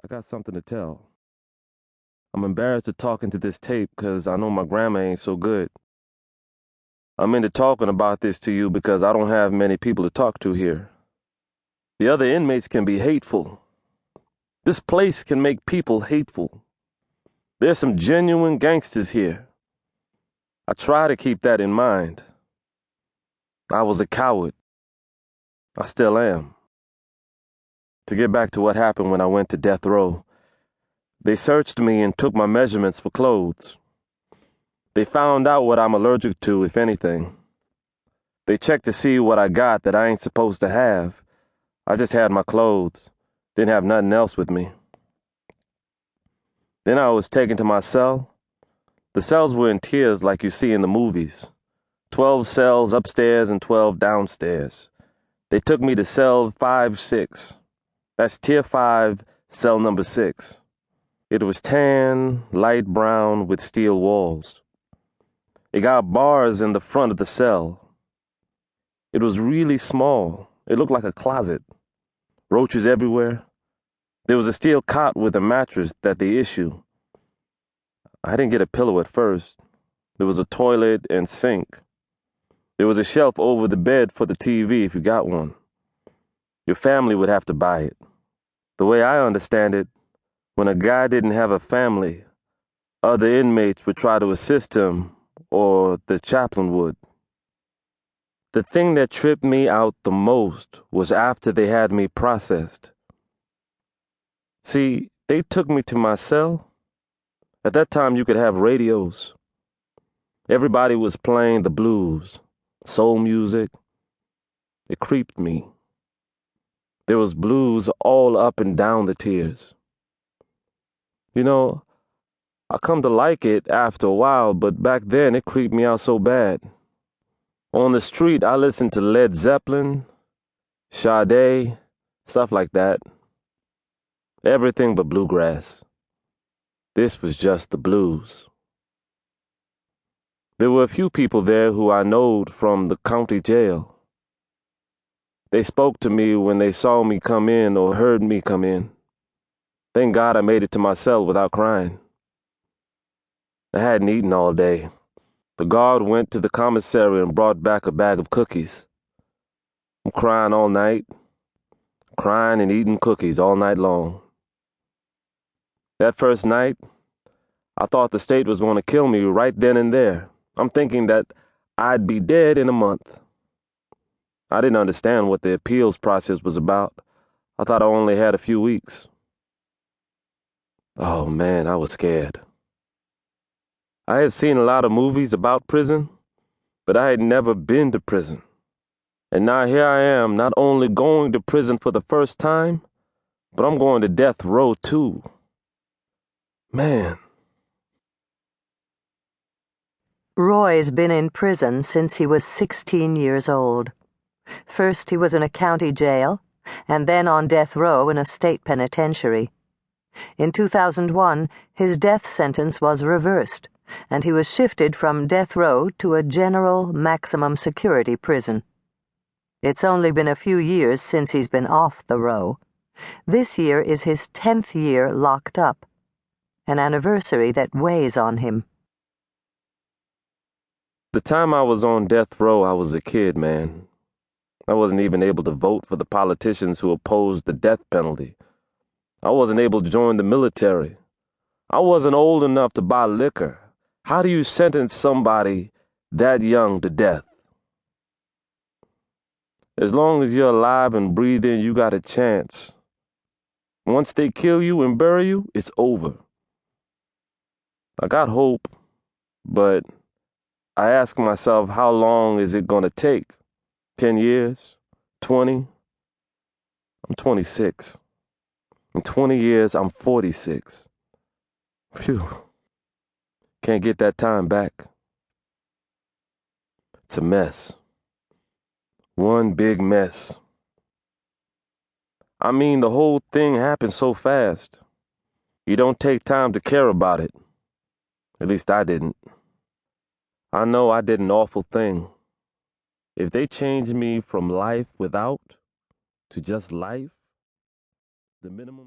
I got something to tell. I'm embarrassed to talk into this tape because I know my grammar ain't so good. I'm into talking about this to you because I don't have many people to talk to here. The other inmates can be hateful. This place can make people hateful. There's some genuine gangsters here. I try to keep that in mind. I was a coward. I still am. To get back to what happened when I went to death row, they searched me and took my measurements for clothes. They found out what I'm allergic to, if anything. They checked to see what I got that I ain't supposed to have. I just had my clothes. Didn't have nothing else with me. Then I was taken to my cell. The cells were in tiers like you see in the movies. 12 cells upstairs and 12 downstairs. They took me to cell 5-6. That's tier 5, cell number 6. It was tan, light brown with steel walls. It got bars in the front of the cell. It was really small. It looked like a closet. Roaches everywhere. There was a steel cot with a mattress that they issue. I didn't get a pillow at first. There was a toilet and sink. There was a shelf over the bed for the TV if you got one. Your family would have to buy it. The way I understand it, when a guy didn't have a family, other inmates would try to assist him, or the chaplain would. The thing that tripped me out the most was after they had me processed. See, they took me to my cell. At that time, you could have radios. Everybody was playing the blues, soul music. It creeped me. There was blues all up and down the tiers. You know, I come to like it after a while, but back then it creeped me out so bad. On the street, I listened to Led Zeppelin, Sade, stuff like that. Everything but bluegrass. This was just the blues. There were a few people there who I knowed from the county jail. They spoke to me when they saw me come in or heard me come in. Thank God I made it to my cell without crying. I hadn't eaten all day. The guard went to the commissary and brought back a bag of cookies. I'm crying all night, crying and eating cookies all night long. That first night, I thought the state was going to kill me right then and there. I'm thinking that I'd be dead in a month. I didn't understand what the appeals process was about. I thought I only had a few weeks. Oh man, I was scared. I had seen a lot of movies about prison, but I had never been to prison. And now here I am, not only going to prison for the first time, but I'm going to death row too. Man. Roy's been in prison since he was 16 years old. First he was in a county jail, and then on death row in a state penitentiary. In 2001, his death sentence was reversed, and he was shifted from death row to a general maximum security prison. It's only been a few years since he's been off the row. This year is his 10th year locked up, an anniversary that weighs on him. The time I was on death row, I was a kid, man. I wasn't even able to vote for the politicians who opposed the death penalty. I wasn't able to join the military. I wasn't old enough to buy liquor. How do you sentence somebody that young to death? As long as you're alive and breathing, you got a chance. Once they kill you and bury you, it's over. I got hope, but I ask myself, how long is it going to take? 10 years? 20? I'm 26. In 20 years, I'm 46. Phew. Can't get that time back. It's a mess. One big mess. I mean, the whole thing happened so fast. You don't take time to care about it. At least I didn't. I know I did an awful thing. If they changed me from life without to just life, the minimum